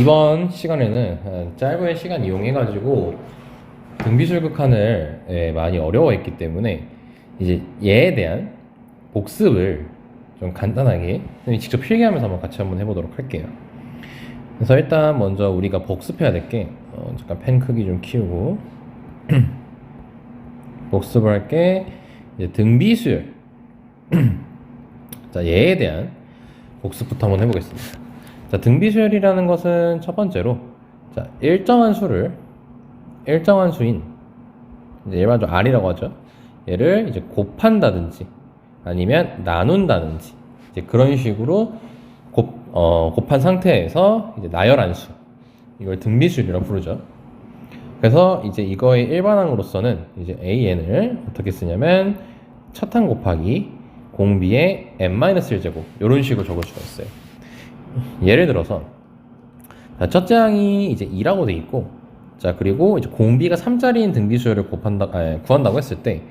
이번 시간에는 짧은 시간 이용해가지고 등비술 극한을 많이 어려워했기 때문에 이제 얘에 대한 복습을 좀 간단하게 직접 필기하면서 같이 한번 해보도록 할게요. 그래서 일단 먼저 우리가 복습해야 될 게 잠깐 펜 크기 좀 키우고 복습을 할 게 등비수열 자, 얘에 대한 복습부터 한번 해보겠습니다. 자, 등비수열이라는 것은 첫 번째로 자, 일정한 수인 이제 일반적으로 R이라고 하죠. 얘를 이제 곱한다든지 아니면 나눈다든지 이제 그런 식으로 곱한 상태에서 이제 나열한 수, 이걸 등비수열이라고 부르죠. 그래서 이제 이거의 일반항으로서는 이제 AN을 어떻게 쓰냐면 첫 항 곱하기 공비의 n-1제곱 이런 식으로 적을 수가 있어요. 예를 들어서 자, 첫째 항이 이제 2라고 돼 있고, 자 그리고 이제 공비가 3자리인 등비수열을 구한다고 했을 때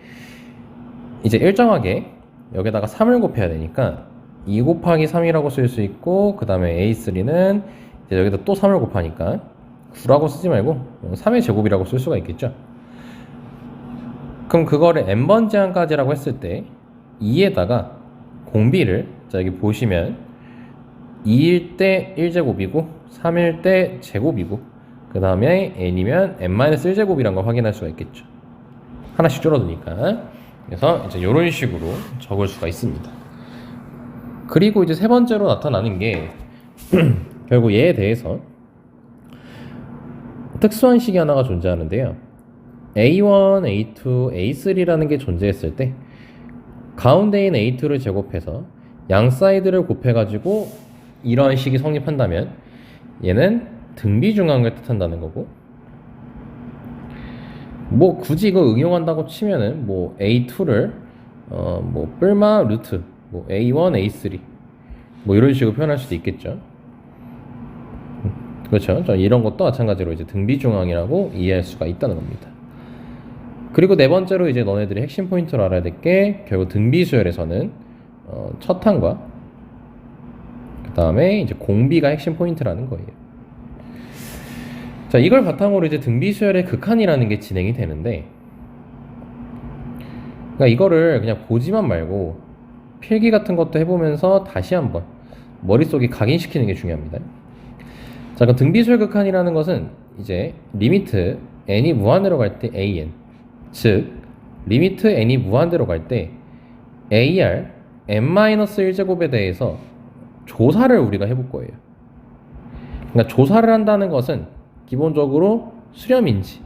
이제 일정하게 여기다가 3을 곱해야 되니까 2 곱하기 3이라고 쓸 수 있고, 그 다음에 A3는 이제 여기다 또 3을 곱하니까 9라고 쓰지 말고 3의 제곱이라고 쓸 수가 있겠죠. 그럼 그거를 n번째 항까지라고 했을 때 2에다가 공비를 자 여기 보시면 2일 때 1제곱이고 3일 때 제곱이고 그 다음에 n이면 n-1제곱이란 걸 확인할 수가 있겠죠. 하나씩 줄어드니까. 그래서 이제 이런 식으로 적을 수가 있습니다. 그리고 이제 세 번째로 나타나는 게 결국 얘에 대해서 특수한 식이 하나가 존재하는데요. A1, A2, A3라는 게 존재했을 때 가운데인 A2를 제곱해서 양 사이드를 곱해가지고 이러한 식이 성립한다면 얘는 등비중항을 뜻한다는 거고, 뭐 굳이 이거 응용한다고 치면은 뭐 A2를 뭐 뿔마 루트 뭐 A1, A3 뭐 이런 식으로 표현할 수도 있겠죠. 그렇죠. 이런 것도 마찬가지로 이제 등비중항이라고 이해할 수가 있다는 겁니다. 그리고 네 번째로 이제 너네들이 핵심 포인트로 알아야 될 게 결국 등비수열에서는 첫 항과 그 다음에 이제 공비가 핵심 포인트라는 거예요. 자, 이걸 바탕으로 이제 등비수열의 극한이라는 게 진행이 되는데, 그러니까 이거를 그냥 보지만 말고 필기 같은 것도 해보면서 다시 한번 머릿속에 각인시키는 게 중요합니다. 자, 그럼 등비수열 극한이라는 것은 이제 리미트 n이 무한대로 갈 때 an, 즉 리미트 n이 무한대로 갈 때 AR n-1제곱에 대해서 조사를 우리가 해볼 거예요. 그러니까 조사를 한다는 것은 기본적으로 수렴인지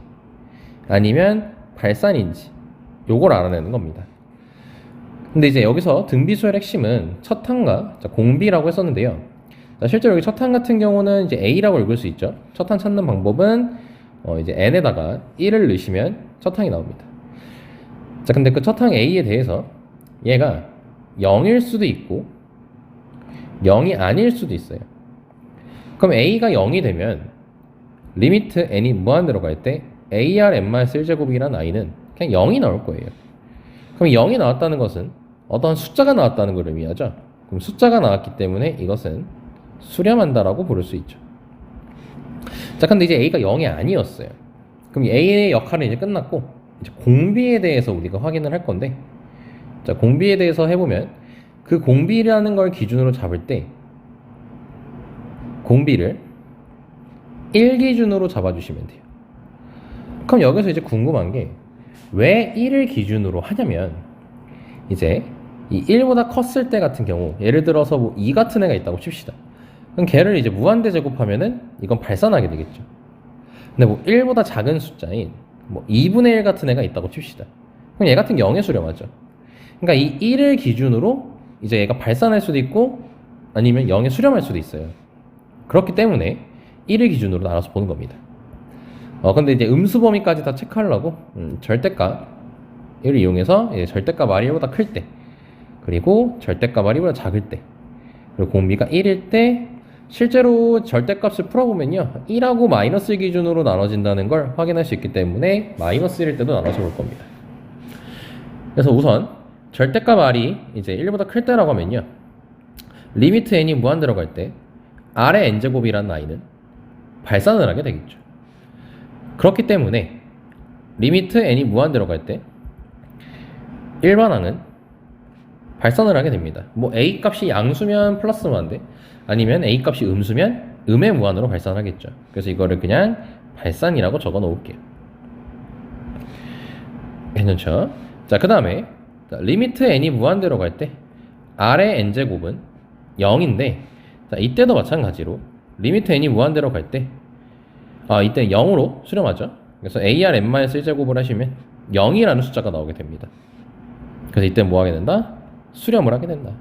아니면 발산인지 요걸 알아내는 겁니다. 근데 이제 여기서 등비수열 핵심은 첫 항과 공비라고 했었는데요. 자, 실제로 여기 첫 항 같은 경우는 이제 A라고 읽을 수 있죠. 첫 항 찾는 방법은 이제 n에다가 1을 넣으시면 첫 항이 나옵니다. 자, 근데 그 첫 항 A에 대해서 얘가 0일 수도 있고 0이 아닐 수도 있어요. 그럼 A가 0이 되면 리미트 n이 무한대로 갈 때 AR n-1제곱이라는 i는 그냥 0이 나올 거예요. 그럼 0이 나왔다는 것은 어떤 숫자가 나왔다는 걸 의미하죠. 그럼 숫자가 나왔기 때문에 이것은 수렴한다라고 부를 수 있죠. 자, 근데 이제 A가 0이 아니었어요. 그럼 A의 역할은 이제 끝났고, 이제 공비에 대해서 우리가 확인을 할 건데, 자, 공비에 대해서 해보면, 그 공비라는 걸 기준으로 잡을 때, 공비를 1 기준으로 잡아주시면 돼요. 그럼 여기서 이제 궁금한 게, 왜 1을 기준으로 하냐면, 이제 이 1보다 컸을 때 같은 경우, 예를 들어서 뭐 2 같은 애가 있다고 칩시다. 그럼 걔를 이제 무한대 제곱하면은 이건 발산하게 되겠죠. 근데 뭐 1보다 작은 숫자인 뭐 2분의 1 같은 애가 있다고 칩시다. 그럼 얘 같은 게 0에 수렴하죠. 그러니까 이 1을 기준으로 이제 얘가 발산할 수도 있고 아니면 0에 수렴할 수도 있어요. 그렇기 때문에 1을 기준으로 나눠서 보는 겁니다. 근데 이제 음수 범위까지 다 체크하려고 절대값을 이용해서 이제 절대값 R보다 클 때, 그리고 절대값 R보다 작을 때, 그리고 공비가 1일 때 실제로 절대값을 풀어보면요 1하고 마이너스 기준으로 나눠진다는 걸 확인할 수 있기 때문에 마이너스 1일 때도 나눠서 볼 겁니다. 그래서 우선 절대값 R이 이제 1보다 클 때라고 하면요 리미트 n이 무한대로 갈 때 R의 n제곱이라는 i는 발산을 하게 되겠죠. 그렇기 때문에 리미트 n이 무한대로 갈 때 일반항은 발산을 하게 됩니다. 뭐 a 값이 양수면 플러스 무한대, 아니면 a 값이 음수면 음의 무한으로 발산하겠죠. 그래서 이거를 그냥 발산이라고 적어 놓을게요. 괜찮죠? 자, 그 다음에 리미트 n이 무한대로 갈 때 r의 n제곱은 0인데, 자, 이때도 마찬가지로 리미트 n이 무한대로 갈 때 이때 0으로 수렴하죠. 그래서 ar n-1제곱을 하시면 0이라는 숫자가 나오게 됩니다. 그래서 이때 뭐 하게 된다? 수렴을 하게 된다.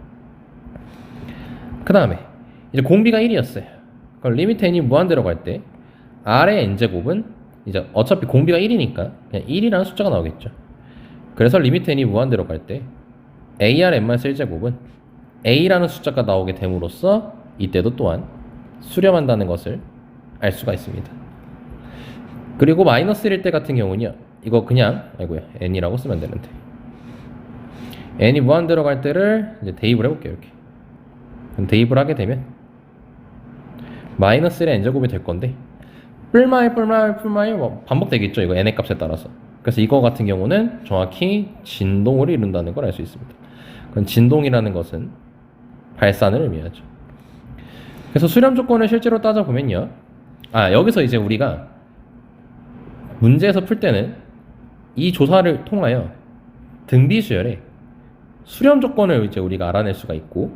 그 다음에 이제 공비가 1이었어요. 그럼 리미트 n이 무한대로 갈 때 r의 n제곱은 이제 어차피 공비가 1이니까 그냥 1이라는 숫자가 나오겠죠. 그래서 리미트 n이 무한대로 갈 때 ar n-1제곱은 a라는 숫자가 나오게 됨으로써 이때도 또한 수렴한다는 것을 알 수가 있습니다. 그리고 마이너스 1일 때 같은 경우는요, 이거 그냥 n이라고 쓰면 되는데, n이 무한대로 갈 때를 이제 대입을 해볼게요. 이렇게 그럼 대입을 하게 되면 마이너스 1의 n제곱이 될 건데, 뿔마이 뭐 반복되겠죠, 이거 n의 값에 따라서. 그래서 이거 같은 경우는 정확히 진동을 이룬다는 걸 알 수 있습니다. 그럼 진동이라는 것은 발산을 의미하죠. 그래서 수렴 조건을 실제로 따져보면요, 여기서 이제 우리가 문제에서 풀 때는 이 조사를 통하여 등비수열의 수렴 조건을 이제 우리가 알아낼 수가 있고,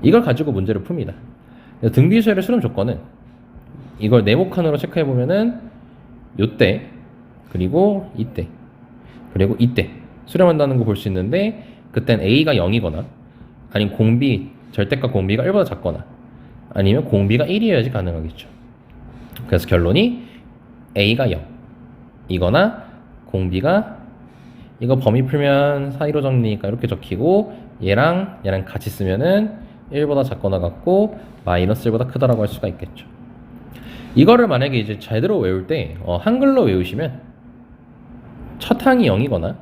이걸 가지고 문제를 풉니다. 등비수열의 수렴 조건은 이걸 네모칸으로 체크해 보면은 요때, 그리고 이때, 그리고 이때 수렴한다는 거 볼 수 있는데, 그땐 a가 0이거나 아니면 공비, 절대값 공비가 1보다 작거나 아니면 공비가 1이어야지 가능하겠죠. 그래서 결론이 a가 0 이거나 공비가, 이거 범위 풀면 사이로 정리니까 이렇게 적히고, 얘랑 같이 쓰면은 1보다 작거나 같고 마이너스 1보다 크다라고 할 수가 있겠죠. 이거를 만약에 이제 제대로 외울 때 한글로 외우시면 첫 항이 0이거나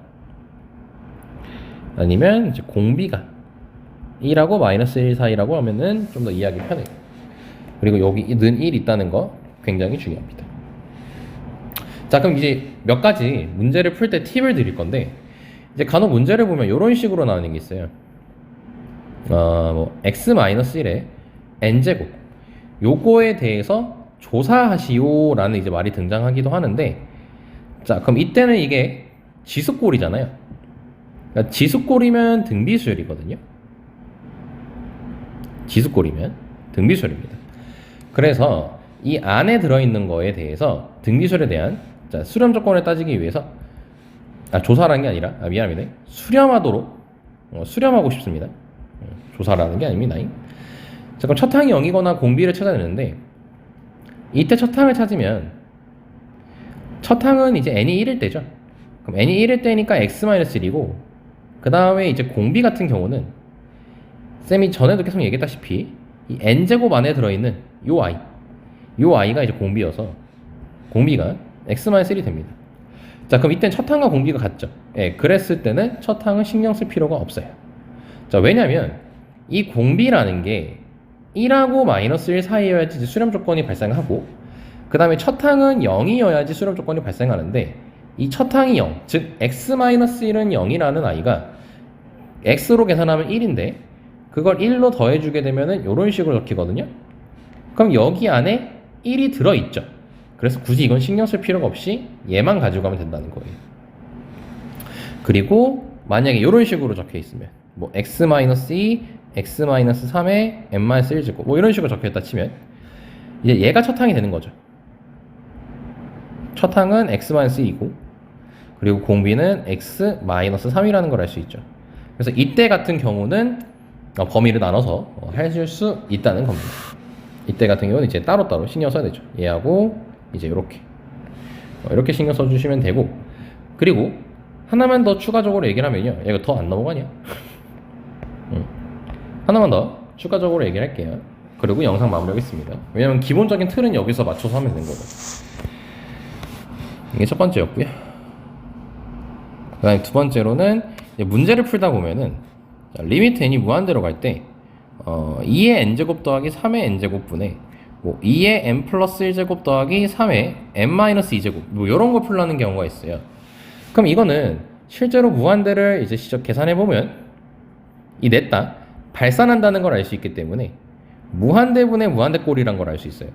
아니면 이제 공비가 2라고 마이너스 1 사이라고 하면은 좀 더 이해하기 편해요. 그리고 여기 는 1 있다는 거 굉장히 중요합니다. 자, 그럼 이제 몇 가지 문제를 풀 때 팁을 드릴 건데, 이제 간혹 문제를 보면 이런 식으로 나오는 게 있어요. 뭐 x-1의 n제곱, 요거에 대해서 조사하시오라는 이제 말이 등장하기도 하는데, 자, 그럼 이때는 이게 지수꼴이잖아요. 그러니까 지수꼴이면 등비수열이거든요. 지수꼴이면 등비수열입니다. 그래서 이 안에 들어있는 거에 대해서 등비수열에 대한 수렴 조건을 따지기 위해서 조사라는 게 아니라 미안합니다. 수렴하고 싶습니다. 조사라는 게 아닙니다. 자, 그럼 첫 항이 0이거나 공비를 찾아내는데, 이때 첫 항을 찾으면 첫 항은 이제 n이 1일 때죠. 그럼 n이 1일 때니까 x-1이고, 그 다음에 이제 공비 같은 경우는 쌤이 전에도 계속 얘기했다시피 이 n제곱 안에 들어있는 요 i가 이제 공비여서 공비가 x-1이 됩니다. 자, 그럼 이때는 첫 항과 공비가 같죠. 그랬을 때는 첫 항은 신경 쓸 필요가 없어요. 자, 왜냐면 이 공비라는 게 1하고 마이너스 1 사이여야지 수렴 조건이 발생하고, 그 다음에 첫 항은 0이어야지 수렴 조건이 발생하는데, 이 첫 항이 0, 즉 x-1은 0이라는 i가 x로 계산하면 1인데 그걸 1로 더해주게 되면은 이런 식으로 적히거든요. 그럼 여기 안에 1이 들어있죠. 그래서 굳이 이건 신경 쓸 필요가 없이 얘만 가지고 가면 된다는 거예요. 그리고 만약에 이런 식으로 적혀 있으면 뭐 x-2, x-3의 n-1제곱 뭐 이런 식으로 적혀 있다 치면 이제 얘가 첫 항이 되는 거죠. 첫 항은 x-2이고 그리고 공비는 x-3이라는 걸 알 수 있죠. 그래서 이때 같은 경우는 범위를 나눠서 하실 수 있다는 겁니다. 이때 같은 경우는 이제 따로따로 신경 써야 되죠. 얘하고 이제 이렇게 신경 써주시면 되고, 그리고 하나만 더 추가적으로 얘기를 하면요, 이거 더 안 넘어가냐? 하나만 더 추가적으로 얘기를 할게요. 그리고 영상 마무리하겠습니다. 왜냐면 기본적인 틀은 여기서 맞춰서 하면 되는 거거든요. 이게 첫 번째였고요. 그 다음에 두 번째로는 문제를 풀다 보면은 리미트 n이 무한대로 갈 때 2의 n제곱 더하기 3의 n제곱 분의 뭐 2의 n 플러스 1제곱 더하기 3의 n 마이너스 2제곱 뭐 이런 거 풀라는 경우가 있어요. 그럼 이거는 실제로 무한대를 이제 직접 계산해 보면 이 냈다 발산한다는 걸 알 수 있기 때문에 무한대분의 무한대꼴이란 걸 알 수 있어요.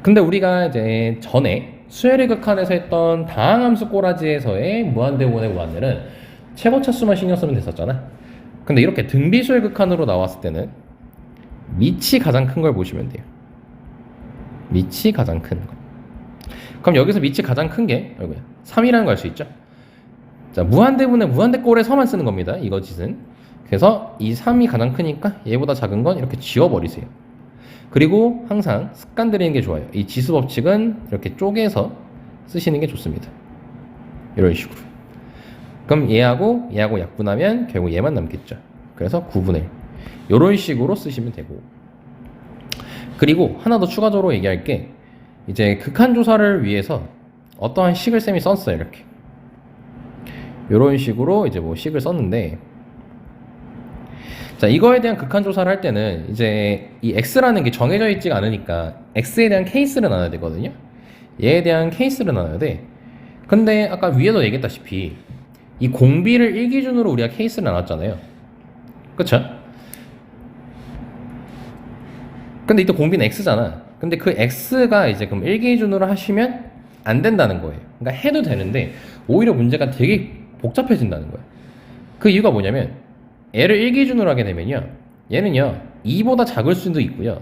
근데 우리가 이제 전에 수열의 극한에서 했던 다항함수 꼬라지에서의 무한대분의 무한대는 최고차수만 신경 쓰면 됐었잖아. 근데 이렇게 등비수열 극한으로 나왔을 때는 밑이 가장 큰 걸 보시면 돼요. 밑이 가장 큰 거. 그럼 여기서 밑이 가장 큰 게 3이라는 걸 알 수 있죠. 자, 무한대분의 무한대꼴에서만 쓰는 겁니다. 이거 짓은. 그래서 이 3이 가장 크니까 얘보다 작은 건 이렇게 지워버리세요. 그리고 항상 습관 들이는 게 좋아요. 이 지수 법칙은 이렇게 쪼개서 쓰시는 게 좋습니다. 이런 식으로. 그럼 얘하고 약분하면 결국 얘만 남겠죠. 그래서 9분의 1. 이런 식으로 쓰시면 되고. 그리고 하나 더 추가적으로 얘기할 게 이제 극한 조사를 위해서 어떠한 식을 쌤이 썼어요. 이렇게. 이런 식으로 이제 뭐 식을 썼는데, 자, 이거에 대한 극한 조사를 할 때는 이제 이 x라는 게 정해져 있지가 않으니까 x에 대한 케이스를 나눠야 되거든요. 얘에 대한 케이스를 나눠야 돼. 근데 아까 위에도 얘기했다시피 이 공비를 1기준으로 우리가 케이스를 나눴잖아요. 그쵸? 근데 이때 공비는 x잖아. 근데 그 x가 이제 그럼 1기준으로 하시면 안 된다는 거예요. 그러니까 해도 되는데 오히려 문제가 되게 복잡해진다는 거예요. 그 이유가 뭐냐면 얘를 1기준으로 하게 되면요, 얘는요 2보다 작을 수도 있고요,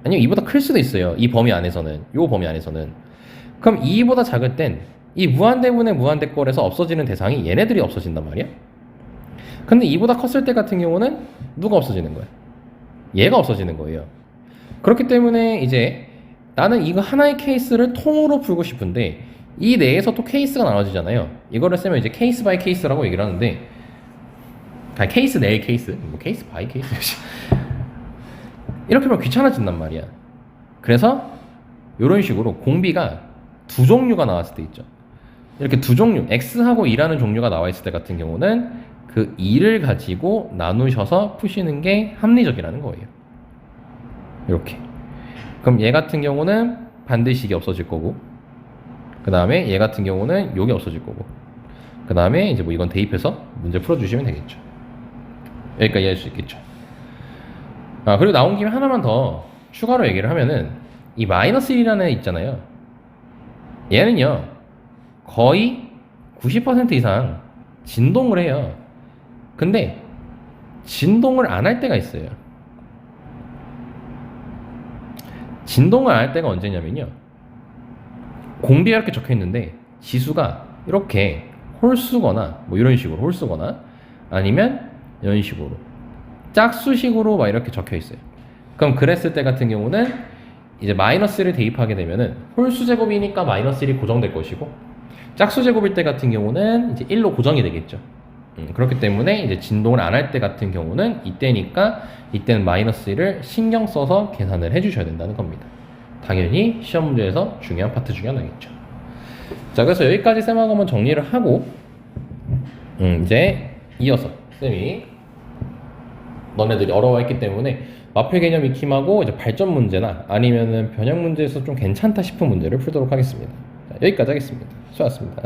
아니면 2보다 클 수도 있어요. 이 범위 안에서는, 요 범위 안에서는. 그럼 2보다 작을 땐 이 무한대분의 무한대꼴에서 없어지는 대상이 얘네들이 없어진단 말이야. 근데 2보다 컸을 때 같은 경우는 누가 없어지는 거야? 얘가 없어지는 거예요. 그렇기 때문에 이제 나는 이거 하나의 케이스를 통으로 풀고 싶은데 이 내에서 또 케이스가 나눠지잖아요. 이거를 쓰면 이제 케이스 바이 케이스라고 얘기를 하는데, 케이스 내의 케이스, 뭐 케이스 바이 케이스 이렇게 하면 귀찮아진단 말이야. 그래서 이런 식으로 공비가 두 종류가 나왔을 때 있죠. 이렇게 두 종류, x하고 2라는 종류가 나와 있을 때 같은 경우는 그 2를 가지고 나누셔서 푸시는 게 합리적이라는 거예요. 이렇게. 그럼 얘 같은 경우는 반드시 이게 없어질 거고, 그 다음에 얘 같은 경우는 요게 없어질 거고, 그 다음에 이제 뭐 이건 대입해서 문제 풀어주시면 되겠죠. 여기까지 이해할 수 있겠죠. 아, 그리고 나온 김에 하나만 더 추가로 얘기를 하면은 이 마이너스 1이라는 애 있잖아요. 얘는요 거의 90% 이상 진동을 해요. 근데 진동을 안 할 때가 있어요. 진동을 안 할 때가 언제냐면요, 공비가 이렇게 적혀 있는데 지수가 이렇게 홀수거나 뭐 이런 식으로 홀수거나 아니면 이런 식으로 짝수식으로 막 이렇게 적혀 있어요. 그럼 그랬을 때 같은 경우는 이제 마이너스를 대입하게 되면은 홀수 제곱이니까 마이너스 1이 고정될 것이고, 짝수 제곱일 때 같은 경우는 이제 1로 고정이 되겠죠. 그렇기 때문에 이제 진동을 안 할 때 같은 경우는 이때니까 이때는 마이너스 1을 신경 써서 계산을 해주셔야 된다는 겁니다. 당연히 시험 문제에서 중요한 파트 중에 하나겠죠. 자, 그래서 여기까지 쌤하고 한번 정리를 하고 이제 이어서 쌤이 너네들이 어려워했기 때문에 마필 개념 익힘하고 이제 발전 문제나 아니면은 변형 문제에서 좀 괜찮다 싶은 문제를 풀도록 하겠습니다. 자, 여기까지 하겠습니다. 수고하셨습니다.